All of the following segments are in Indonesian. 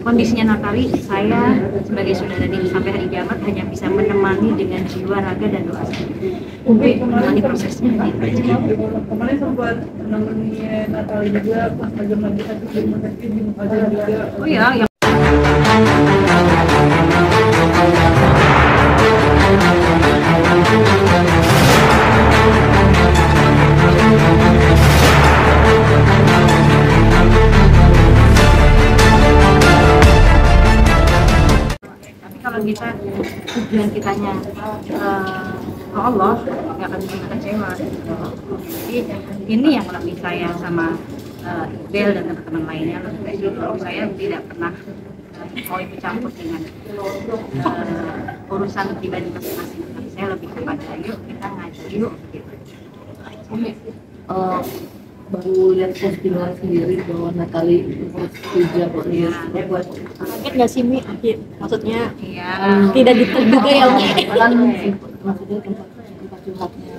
Kondisinya Natali, saya sebagai saudara Dim sampai hari kiamat hanya bisa menemani dengan jiwa, raga, dan doa untuk menemani prosesnya. Kemarin sempat menemani Natali juga pas lagi sakit di rumah sakit di Muhajir juga. Oh iya, yang kalau kita tujuan kitanya ke Allah, nggak akan bisa kecewa. Jadi ini yang lebih sayang sama Iqbal dan teman-teman lainnya. Saya tidak pernah mau ikut campur dengan urusan pribadi masing-masing. Tapi saya lebih kepada yuk kita ngaji yuk. Gitu. Baru lihat postingan sendiri bahwa Natali kerja buat dia buat kaget nggak sih Mi? Maksudnya Iya. tidak diterduga ya Mi? kan maksudnya tempat curhatnya.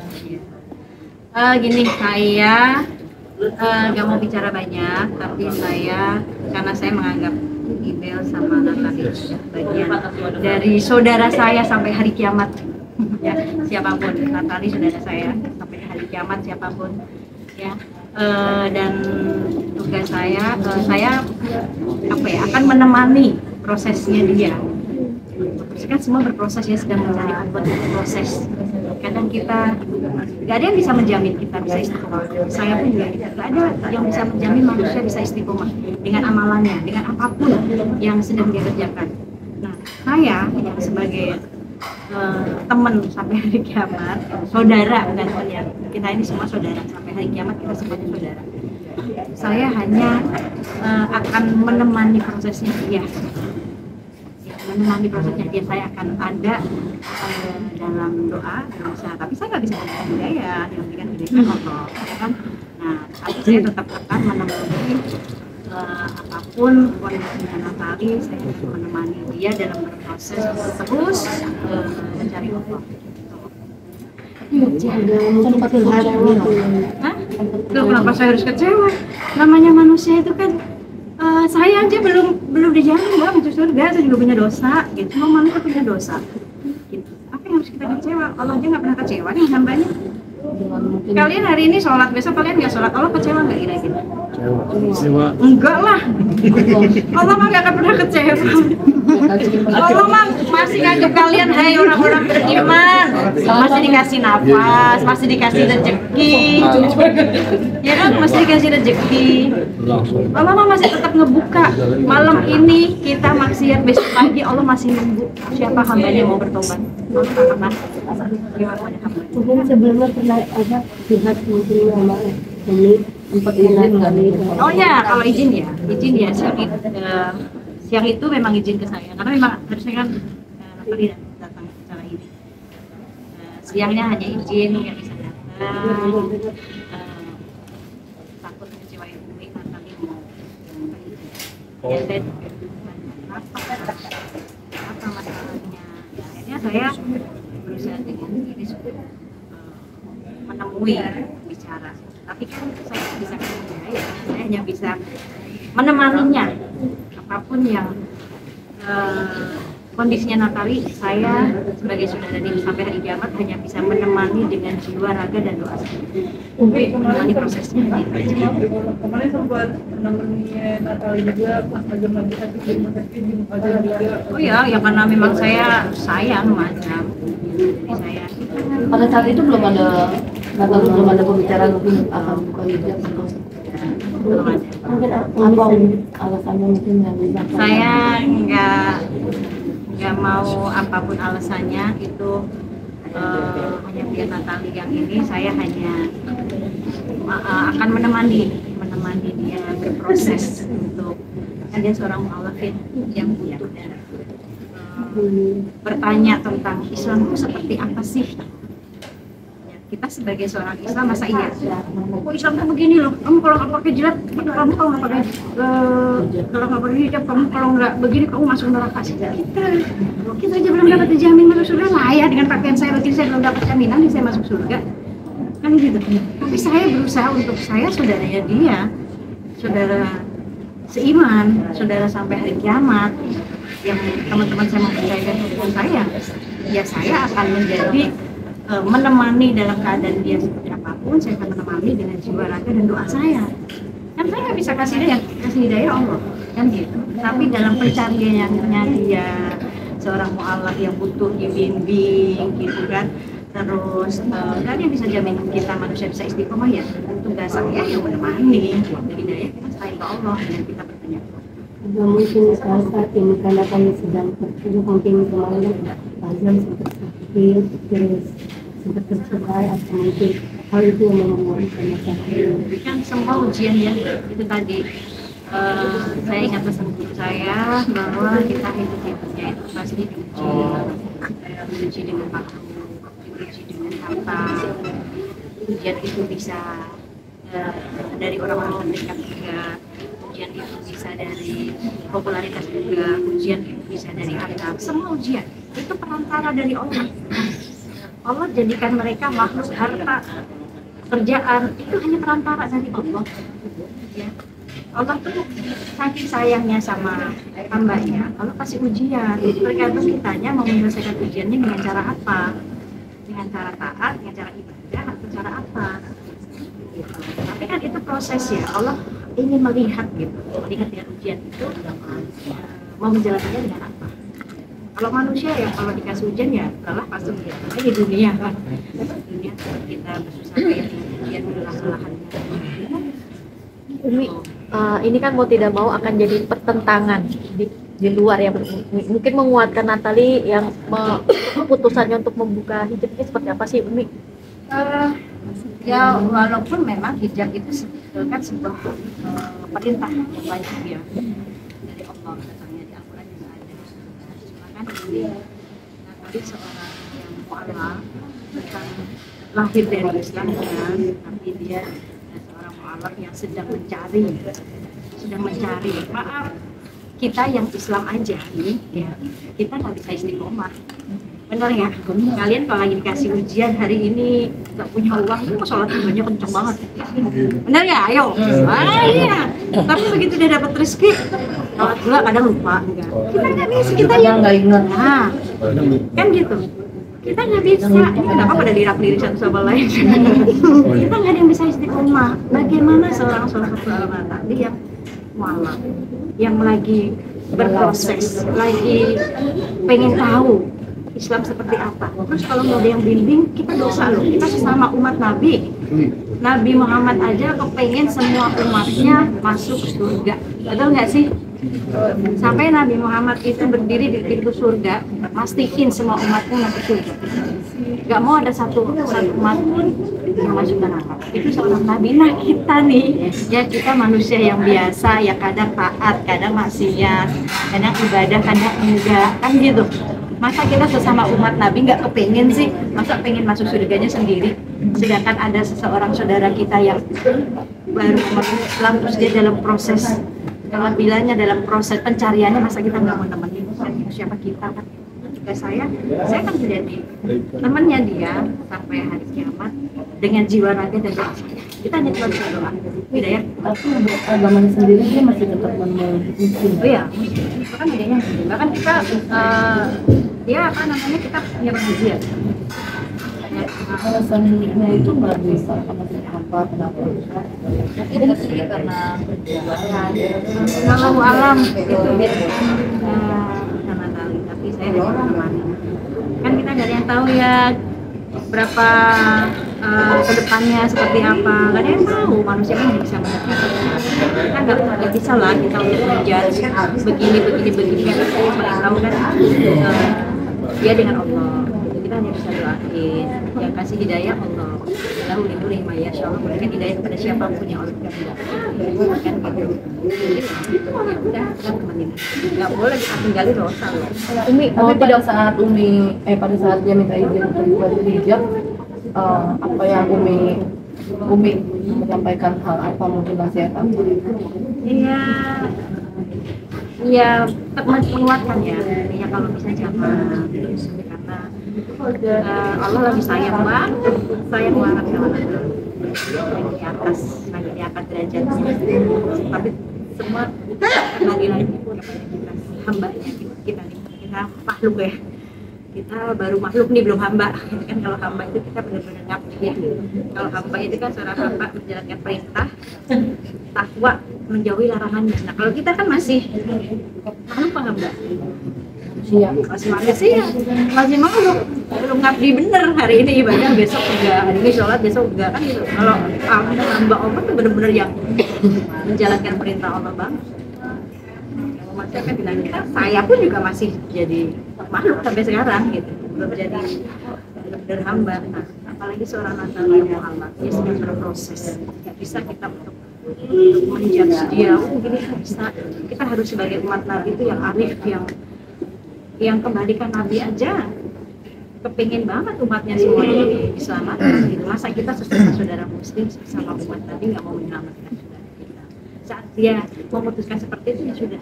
Gini, saya nggak mau bicara banyak, tapi karena saya menganggap Iqbal sama Natali sudah bagian dari saudara saya sampai hari kiamat. Ya, siapapun, Natali saudara saya sampai hari kiamat siapapun. Ya. Dan tugas saya akan menemani prosesnya dia. Kan semua berproses ya, sedang mencari obat proses. Kadang kita nggak ada yang bisa menjamin kita bisa istiqomah. Saya pun juga nggak ada yang bisa menjamin manusia bisa istiqomah dengan amalannya, dengan apapun yang sedang dia kerjakan. Nah, saya yang sebagai teman sampai hari kiamat, saudara bukan teman ya, kita ini semua saudara sampai hari kiamat, kita semuanya saudara. Saya hanya akan menemani prosesnya dia, menemani prosesnya dia. Saya akan ada dalam doa, dalam usaha. Tapi saya nggak bisa memberikan hidayah, yang memberikan hidayah Allah, ya kan? Nah, tapi saya tetap akan menemani apapun kondisinya Natali. Saya akan menemani dia dalam berproses terus mencari Allah. Sempat curhat gitu. Hah? Loh, kenapa saya harus kecewa? Namanya manusia itu kan saya aja belum dijamin Mbak masuk surga, saya juga punya dosa gitu. Semua manusia punya dosa. Gitu. Apa yang harus kita kecewa? Allah aja nggak pernah kecewa nih hambanya. Kalian hari ini sholat, besok kalian nggak sholat, Allah kecewa nggak kira-kira? Kecewa. Enggak lah. Allah mah nggak akan pernah kecewa. Allah mah masih nganggep kalian, hai orang-orang beriman, masih dikasih nafas, masih dikasih rezeki, ya kan, masih dikasih rezeki. Allah mah masih tetap ngebuka. Malam ini kita maksiat, besok pagi Allah masih nunggu siapa hambanya mau bertobat. Allah nggak pernah. Mungkin sebelumnya pernah ada curhat mungkin sama ini sempat izin nggak nih? Oh ya, kalau izin ya siang itu memang izin ke saya, karena memang harusnya kan Natali datang ke acara ini. Siangnya hanya izin nggak bisa datang, takut mengecewain Umi, Natali mau ya, dan apa masalahnya? Ya, akhirnya saya berusaha dengan diri menemui bicara, tapi kan saya tidak bisa kerja ya, saya hanya bisa menemaninya apapun yang kondisinya Natali. Saya sebagai saudara Dim sampai hari kiamat hanya bisa menemani dengan jiwa, raga, dan doa untuk menemani prosesnya. Kemarin sempat menemani Natali juga pas lagi sakit di rumah sakit di Muhajir juga. Oh iya, ya karena memang saya sayang macam, jadi saya. Pada saat itu belum ada pembicaraan mungkin akan buka hijab atau Belum ada. mungkin apa alasannya mungkin yang bisa Saya nggak mau apapun alasannya itu, hanya biar Natali yang ini. Saya hanya akan menemani dia berproses untuk, kan dia seorang mu'alafin yang butuh bertanya tentang Islam itu seperti apa sih. Kita sebagai seorang Islam masa iya? Oh, Islam tuh begini loh. Kamu kalau nggak pakai jilat, kamu kalau nggak pakai hijab, kamu kalau nggak begini kamu masuk neraka sih. Kita aja belum dapat dijamin masuk surga lah ya, dengan pakaian saya begini saya belum dapat jaminan saya masuk surga. Kan gitu. Tapi saya berusaha untuk, saya saudaranya dia, saudara seiman, saudara sampai hari kiamat, yang teman-teman saya mempercayakan kepada saya, ya saya akan menjadi menemani dalam keadaan dia seperti apapun, saya akan menemani dengan jiwa raga dan doa saya. Kan saya nggak bisa kasih hidayah Allah, kan gitu. Tapi dalam pencariannya dia seorang mu'alaf yang butuh dibimbing, gitu kan. Terus nggak ada yang bisa jamin kita manusia bisa istiqomah ya. Tugas saya yang menemani, hidayah kita selain ke Allah dan kita bertanya. Mungkin saat ini karena kami sedang terpuruk, mungkin kemarin Azam sempat sakit, terus sempat tercerai, atau mungkin hal itu yang membuat kami sakit. Kan semua ujian ya, itu tadi saya ingat pesan guru saya bahwa kita hidupnya itu pasti diuji dengan waktu, diuji dengan harta. Ujian itu bisa dari orang-orang terdekat juga, ujian itu bisa dari popularitas juga, ujian itu bisa dari harta. Semua ujian itu perantara dari Allah. Allah jadikan mereka makhluk harta, kerjaan itu hanya perantara dari Allah. Ya. Allah tuh saking sayangnya sama hambanya, Allah kasih ujian. Tergantung kitanya mau menyelesaikan ujiannya dengan cara apa, dengan cara taat, dengan cara ibadah, atau cara apa. Gitu. Tapi kan itu proses ya. Allah ingin melihat gitu, melihat dengan ujian itu mau menjalankannya dengan apa. Kalau manusia ya kalau dikasih ujian ya lelah pasti aja di dunia kan. Dunia kita bersusah payah ujian lelah-lelahan. Umi, ini kan mau tidak mau akan jadi pertentangan di luar ya, mungkin menguatkan Natali yang keputusannya untuk membuka hijab ini seperti apa sih Umi? Ya walaupun memang hijab itu kan sebuah perintah yang wajib ya dari Allah, datangnya di Al-Quran juga ada. Cuma kan ini Natali seorang yang mu'alaf, bukan lahir dari Islam kan, tapi dia seorang mu'alaf yang sedang mencari maaf kita yang Islam aja nih ya, kita nggak bisa istiqomah. Bener ya, kalian kalau lagi dikasih ujian hari ini nggak punya uang, itu sholat ibadah kenceng banget. Bener ya, ayo. Iya. Tapi begitu dia dapat rezeki, sholat gula kadang lupa. Kita nggak bisa, kita yang nggak ingat. Nah, kan gitu. Kita nggak bisa. Ini kenapa pada lirak-lirik satu sama lain? Kita nggak ada yang bisa istiqomah. Bagaimana seorang tadi yang mu'alaf, yang lagi berproses, lagi pengen tahu Islam seperti apa. Terus kalau mau ada yang bimbing, kita dosa loh. Kita sesama umat Nabi. Nabi Muhammad aja kepengen semua umatnya masuk surga. Betul nggak sih? Sampai Nabi Muhammad itu berdiri di pintu surga, mastiin semua umatnya masuk surga. Gak mau ada satu umat pun yang masuk neraka. Itu seorang Nabi. Nah kita nih, ya kita manusia yang biasa, ya kadang taat, kadang maksiat, kadang ibadah, kadang enggak, kan gitu. Masa kita sesama umat Nabi nggak kepengen sih, masa pengen masuk surganya sendiri, sedangkan ada seseorang saudara kita yang baru masuk Islam, terus dia dalam proses kelampilannya, dalam proses pencariannya, masa kita nggak mau nemenin? Siapa kita kan? Juga saya kan menjadi temannya dia sampai hari kiamat dengan jiwa raga dan doa. Kita hanya cuma bisa doa, hidayah. Tapi untuk agamanya sendiri dia masih tetap muslim. Oh iya, itu kan bedanya. Bahkan kita ya apa namanya, kita punya pengajian. Alasannya itu nggak bisa apa kenapa? Mungkin sih karena kalau alam itu sama kali, tapi saya hanya menemani. Kan kita nggak ada yang tahu ya berapa kedepannya seperti apa, nggak ada yang tahu. Manusia kan nggak bisa menentukan. Kita nggak bisa lah kita untuk menjudge begini. Yang tahu kan dia dengan Allah. Kita hanya bisa doain, yang kasih hidayah Allah. Lalu lindungi Maya, Allah memberikan hidayah kepada siapapun yang Allah berikan. Kan gitu. Ya udah, kita temenin. Nggak boleh kita tinggalin dosa loh. Umi, tapi pada saat dia minta izin untuk buka hijab, apa yang Umi menyampaikan hal apa, mungkin nasihat apa? Iya, menguatkan ya. Ya kalau bisa jangan, karena Allah lagi sayang banget sama kita. Lagi di atas derajatnya. Tapi semua kembali lagi kepada kita hambanya kita makhluk ya, kita baru makhluk nih, belum hamba. Kan kalau hamba itu kita benar-benar ngabdi ya. Kalau hamba itu kan seorang hamba menjalankan perintah, takwa, menjauhi larangannya. Nah kalau kita kan masih makhluk apa hamba? Masih manusia, masih makhluk, belum ngabdi bener. Hari ini ibadah, besok enggak, hari ini sholat, besok enggak, kan gitu. Kalau hamba Allah tuh bener-bener yang menjalankan perintah Allah banget. Maksudnya kan bilang kita, saya pun juga masih jadi makhluk sampai sekarang gitu, belum jadi benar-benar hamba. Nah, apalagi seorang Nabi Muhammad, dia sedang berproses. Tidak bisa kita untuk menjudge dia, gini bisa. Kita harus sebagai umat Nabi itu yang arif, yang kembalikan Nabi aja kepingin banget umatnya semuanya diselamatkan gitu. Masa kita sesama saudara muslim, sesama umat Nabi nggak mau menyelamatkan saudara kita? Saat dia memutuskan seperti itu ya sudah,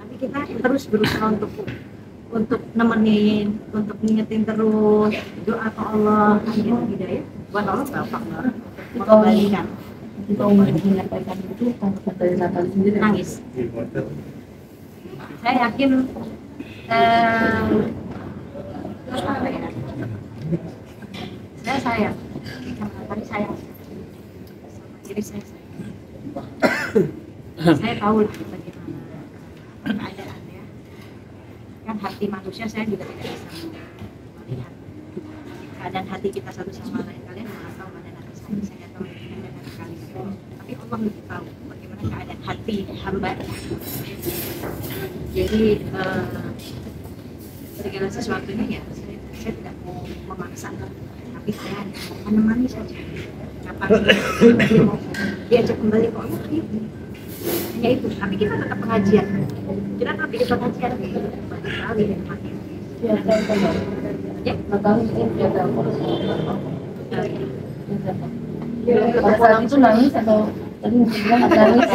tapi kita terus berusaha untuk nemenin, untuk ngingetin terus, doa ke Allah, gitu hidayah buat Allah gampang banget mengembalikan. Kita mau menyampaikan itu tanggapan dari Natali sendiri. Nangis. Saya yakin apa ya? Saya sayang, tapi sayang sama diri saya. Saya tahu lah bagaimana keadaannya. Kan hati manusia saya juga tidak bisa melihat keadaan hati kita satu sama lain. Kalian nggak tahu keadaan hati saya nggak tahu keadaan hati kalian. Tapi Allah lebih tahu bagaimana keadaan hati hamba. Jadi segala sesuatunya ya saya tidak mau memaksa, tapi saya menemani saja. Kapan dia mau diajak kembali ke Allah, hanya itu. Tapi kita tetap pengajian, kita tetap ikut pengajian bagi kali dan makin. Ya, saya tahu. Ya, Natali ini ada apa? pada saat itu nangis atau tadi bilang nangis?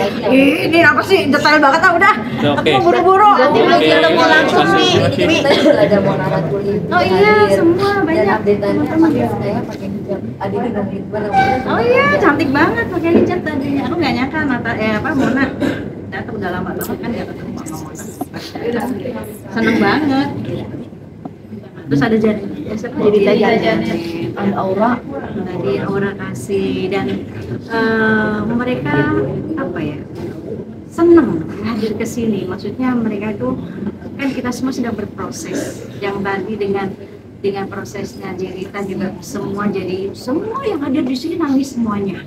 Ini apa sih detail banget udah. Oke. Aku buru-buru. Nanti Oke. ketemu langsung nih. Kita juga ada mau naratori. Oh iya, semua banyak. Update-nya saya pakai hijab. Adiknya dan Ridwan. Oh iya, cantik banget pakai hijab tadi. Aku nggak nyangka Mona ternyata udah lama banget kan nggak ketemu sama Mona. Seneng banget. Terus ada jadi jajan Ada aura. tadi Aura kasih dan mereka apa ya, seneng hadir ke sini. Maksudnya mereka itu kan kita semua sedang berproses. Yang tadi dengan prosesnya Jerita juga semua yang hadir di sini nangis semuanya.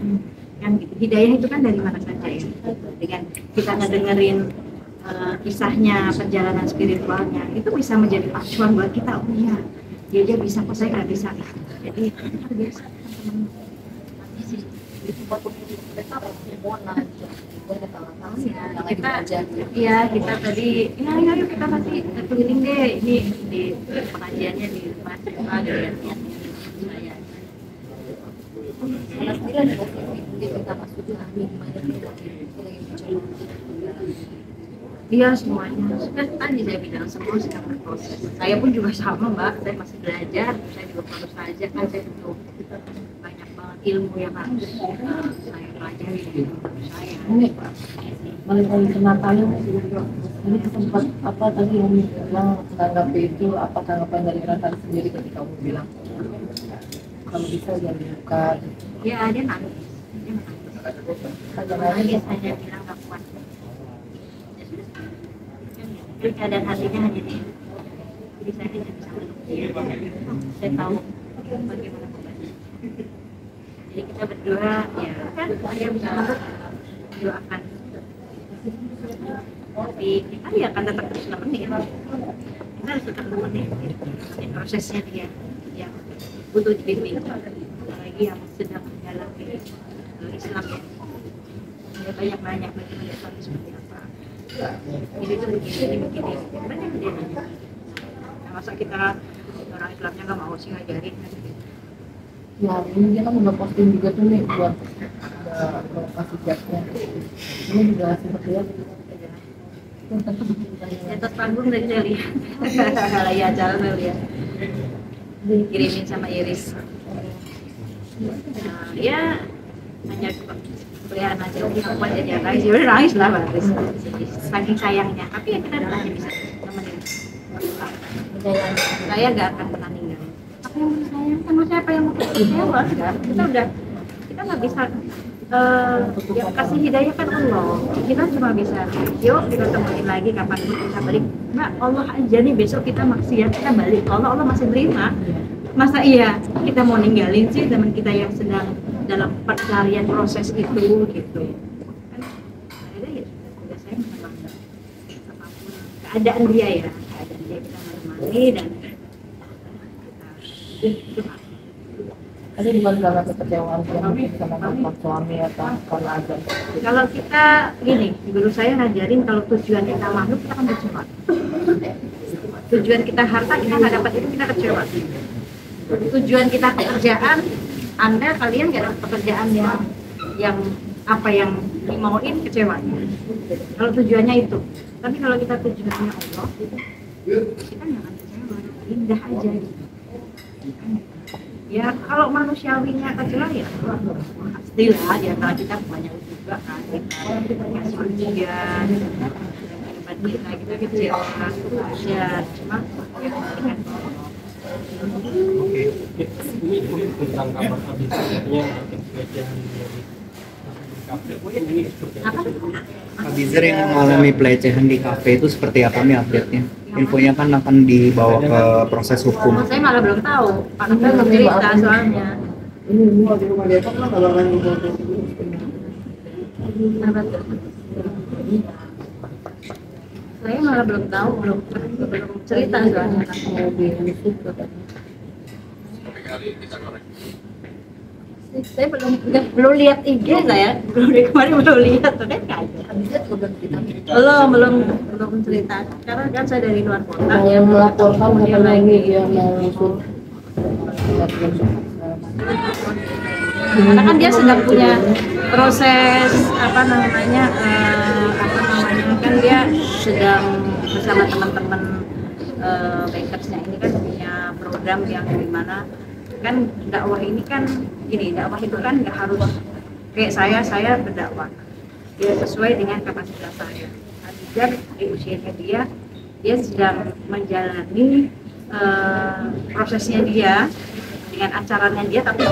Kan gitu. Hidayah itu kan dari mana saja ya. Dengan kita ngedengerin kisahnya, perjalanan spiritualnya, itu bisa menjadi acuan buat kita. Oh iya, dia bisa kok, saya nggak bisa. Jadi luar biasa teman-teman. Kita tadi ayo kita pasti keliling deh ini di pengajiannya di rumah saya iya semuanya. Kan tadi saya bilang semua sedang berproses. Saya pun juga sama Mbak, saya masih belajar, saya juga baru saja kan saya butuh banyak banget ilmu yang harus saya pelajari dari guru saya. Ini balik lagi ke Natali. Ini sempat apa tadi yang bilang menanggapi itu, apa tanggapan dari Natali sendiri ketika kamu bilang kalau bisa jangan dibuka? Ya dia nangis, dia menangis. Hanya bilang gak kuat. Jadi keadaan hatinya hanya dia. Jadi saya hanya bisa meluk dia. Saya tahu bagaimana bebannya. Jadi kita berdoa, ya kan dia bisa meluk, doakan. Tapi kita ya akan tetap terus nemenin. Kita harus tetap nemenin prosesnya dia yang butuh dibimbing. Apalagi yang sedang menjalani Islam ya. Dia banyak nanya bagaimana Islam seperti apa. Ini tuh begini banyak dia nanya. Nah, masa kita orang Islamnya nggak mau sih ngajarin gitu. Ya ini dia kan udah posting juga tuh nih buat kasih jasnya. Ini juga seperti ya. Di atas panggung dari saya lihat. Lagi acara saya lihat. Dikirimin sama Iris. Nah, ya hanya peliharaan aja perempuan jadi nangis, ya udah nangis lah berarti saking sayangnya. Tapi ya kita hanya bisa nemenin. Saya nggak akan pernah ninggalin. Apa yang mau sayang sama siapa yang mau kecewa? Kita nggak bisa yang kasih hidayah kan Allah. Kita cuma bisa yuk kita temuin lagi kapan kita balik. Mbak, Allah aja nih besok kita maksiat kita balik. Allah masih terima. Masa iya kita mau ninggalin sih teman kita yang sedang dalam pencarian proses itu gitu kan? Ada ya sudah saya menemani apapun keadaan dia ya, keadaan dia kita menemani dan kita Ada di mana karena kekecewaan sama mantan suami atau karena ada? kalau kita gini, guru saya ngajarin kalau tujuan kita makhluk kita akan kecewa. Tujuan kita harta kita nggak dapat itu kita kecewa. Tujuan kita pekerjaan, kalian nggak dapat pekerjaan yang apa yang dimauin kecewa. Kalau tujuannya itu, tapi kalau kita tujuannya Allah, kita nggak akan kecewa, indah aja. Ya kalau manusiawinya kecewa ya pastilah di antara kita banyak juga kan kita kasih ujian kehidupan kita kecewa ya cuma ya kan. Oke, ini tentang kamar habis katanya pelecehan di kafe. Ini seperti apa? Abizer yang mengalami pelecehan di kafe itu seperti apa nih update-nya? Infonya kan akan dibawa ke proses hukum. Saya malah belum tahu, Pak Novel belum cerita soalnya. Ini di rumah Depok kan kabarnya juga. Saya malah belum tahu, belum cerita soalnya. Saya belum lihat IG saya, kemarin belum lihat tuh kan belum cerita karena kan saya dari luar kota Yang melaporkan bukan lagi yang mau usut. karena kan dia sedang punya proses apa namanya kan dia sedang bersama teman-teman bankersnya ini kan punya program yang dimana kan dakwah ini kan gini, dakwah itu kan nggak harus kayak saya berdakwah dia sesuai dengan kapasitas saya. Abijar di usianya dia sedang menjalani prosesnya dia dengan acaranya dia tapi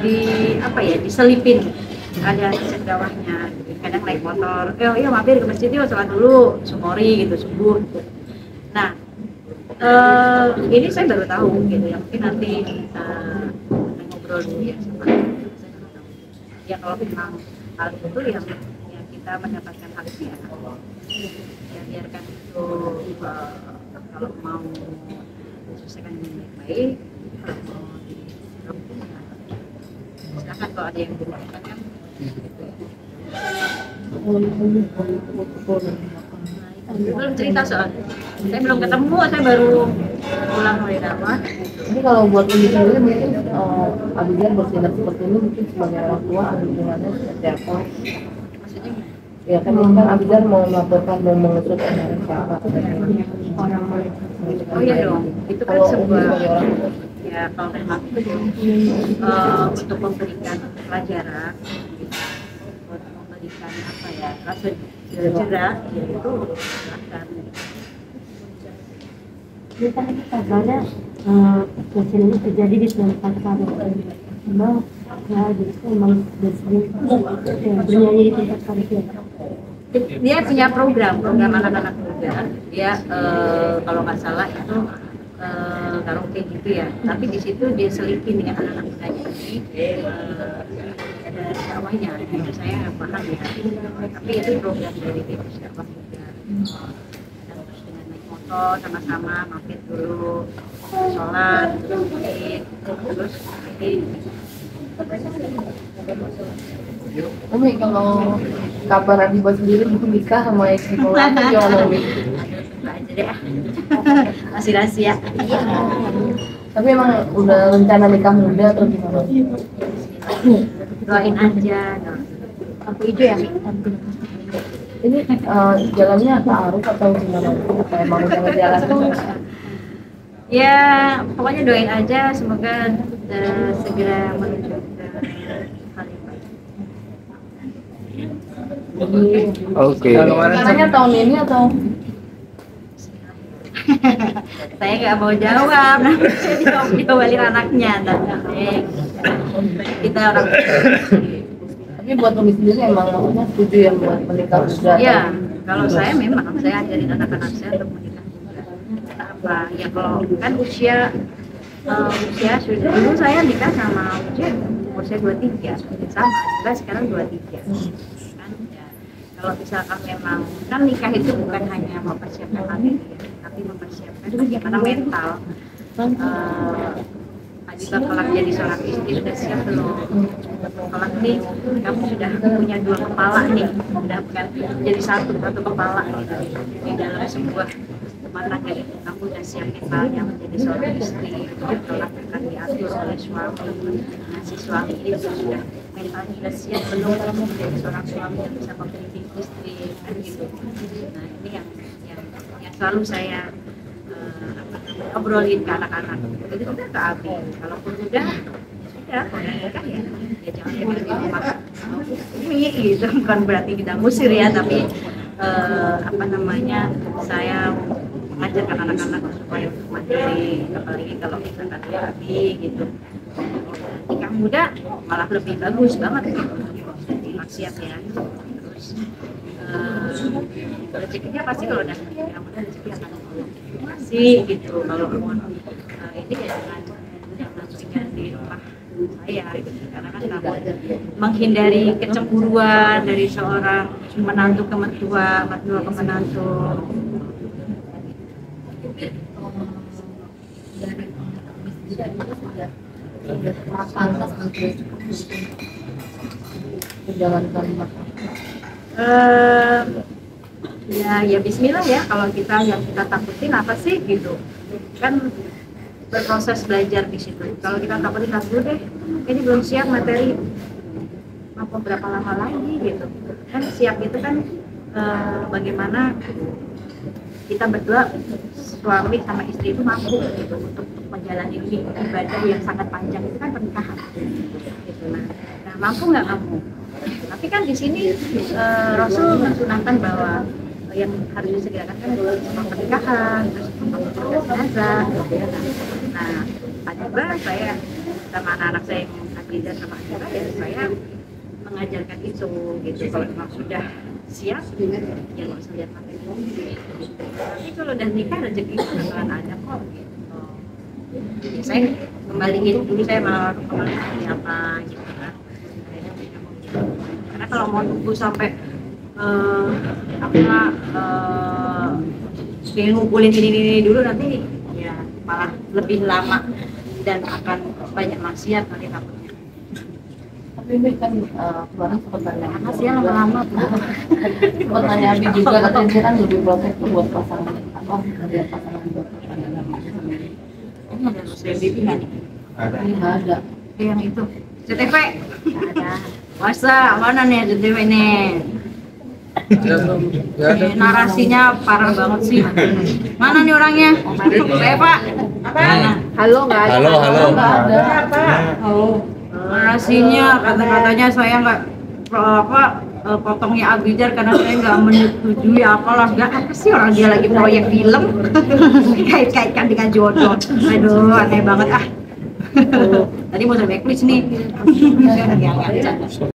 di apa ya diselipin ada sesi dakwahnya gitu. Kadang naik motor, iya mampir ke masjid yuk sholat dulu sumori gitu subuh gitu. Nah ini saya baru tahu gitu ya mungkin nanti ngobrol dulu ya sama ya kalau memang hal itu yang kita mendapatkan hal itu ya biarkan itu kalau mau diselesaikan dengan baik kalau mau silakan kalau ada yang berhubungan kan gitu ya. Belum cerita soalnya saya belum ketemu, saya baru pulang dari dakwah. Ini kalau buat ini sendiri mungkin Abigail bertindak seperti ini mungkin sebagai orang tua hubungannya seperti apa? Maksudnya Ya kan ini kan Abigail mau melaporkan mau mengusut siapa? oh iya dong, itu kan sebuah ya kalau memang itu untuk memberikan pelajaran untuk memberikan apa ya rasa jerah yaitu akan Ini kan kabarnya kejadian ini terjadi di tempat kamu. Memang ya jadi memang sering bernyanyi di tempat kamu. dia punya program anak-anak muda dia kalau nggak salah itu karaoke gitu ya tapi di situ dia selipin dengan anak-anak mudanya ini ada dakwahnya itu saya paham ya tapi itu program dari Divisi Dakwah Muda dan terus dengan naik motor sama-sama mampir dulu sholat terus ini Umi kalau kabar Abigail sendiri itu nikah sama istri Paula itu gimana Umi? Mbak aja deh masih rahasia Tapi emang udah rencana nikah muda atau gimana? doain aja lampu hijau ya Ini jalannya arus atau gimana? Apa emang udah ngejalan tuh? ya pokoknya doain aja semoga segera menuju ke hal yang baik. Oke. Rencananya tahun ini atau Saya nggak mau jawab, nanti saya diomelin anaknya. Kita orang tapi buat Umi sendiri emang maksudnya setuju ya buat menikah muda? ya, kalau saya memang saya ajarin anak-anak saya untuk menikah muda. Kenapa? Ya kalau kan usia sudah dulu saya nikah sama usia 23 sama juga sekarang 23 kan ya. Kalau misalkan memang kan nikah itu bukan hanya mempersiapkan materi tapi mempersiapkan bagaimana mental. Juga kelak jadi seorang istri sudah siap belum? Kelak nih kamu sudah punya dua kepala nih, sudah bukan jadi satu kepala gitu di dalam sebuah rumah tangga itu. Kamu sudah siap mentalnya menjadi seorang istri, kelak akan diatur oleh suami. Nah, si suami ini sudah mentalnya sudah siap belum kamu menjadi seorang suami yang bisa membimbing istri kan gitu. Nah ini yang selalu saya obrolin ke anak-anak. Itu udah ke Abi. Kalaupun udah nikah ya jangan tinggal di rumah. Ini itu bukan berarti kita ngusir ya, tapi saya mengajarkan anak-anak supaya mandiri, apalagi kalau misalkan dia Abi gitu. Nikah muda malah lebih bagus banget gitu. Jadi maksiat ya. Terus rezekinya pasti kalau udah nikah muda rezeki akan kasih gitu. Kalau ini ya jangan di rumah saya gitu. Karena kan takut menghindari kecemburuan dari seorang menantu ke mertua, mertua ke menantu. Sudah pantas untuk menjalankan ya Bismillah ya. Kalau yang kita takutin apa sih gitu kan, berproses belajar di situ. Kalau kita takutin dulu deh, ini belum siap materi, apa berapa lama lagi gitu kan. Siap itu kan bagaimana kita berdua suami sama istri itu mampu gitu untuk menjalani ibadah yang sangat panjang itu kan pernikahan gitu. Nah mampu nggak kamu? Tapi kan di sini Rasul mensunahkan bahwa yang harus disegerakan kan adalah pernikahan, terus jenazah gitu ya. Nah juga saya sama anak-anak saya yang Aziza sama Aziza ya saya mengajarkan itu gitu. Kalau memang sudah siap ya nggak usah lihat materi. Tapi kalau udah nikah rezeki itu bakalan ada kok gitu. Ya, saya kembaliin dulu, saya malah kembali apa gitu kan. Karena kalau mau tunggu sampai ngumpulin ini dulu nanti ya malah lebih lama dan akan banyak maksiat nanti takutnya. Tapi ini kan kemarin sempat tanya Makasih ya lama-lama sempat tanya Abi juga, katanya dia kan lebih protektif buat pasangan apa dari pasangan buat pasangan sendiri. ini ada muslim baby nggak nih? Ini nggak ada. Yang itu CTV ada. Masa mana nih CTV nih? Narasinya parah banget sih. Mana nih orangnya? Saya Pak. Mana? Halo, nggak ada. Halo. Nggak ada. Siapa? Oh, narasinya kata-katanya saya nggak potongnya Abidar karena saya nggak menyetujui apalah. Nggak apa sih, orang dia lagi proyek film kait-kaitkan dengan jodoh. Aduh aneh banget ah. Tadi mau saya backlist nih. Nggak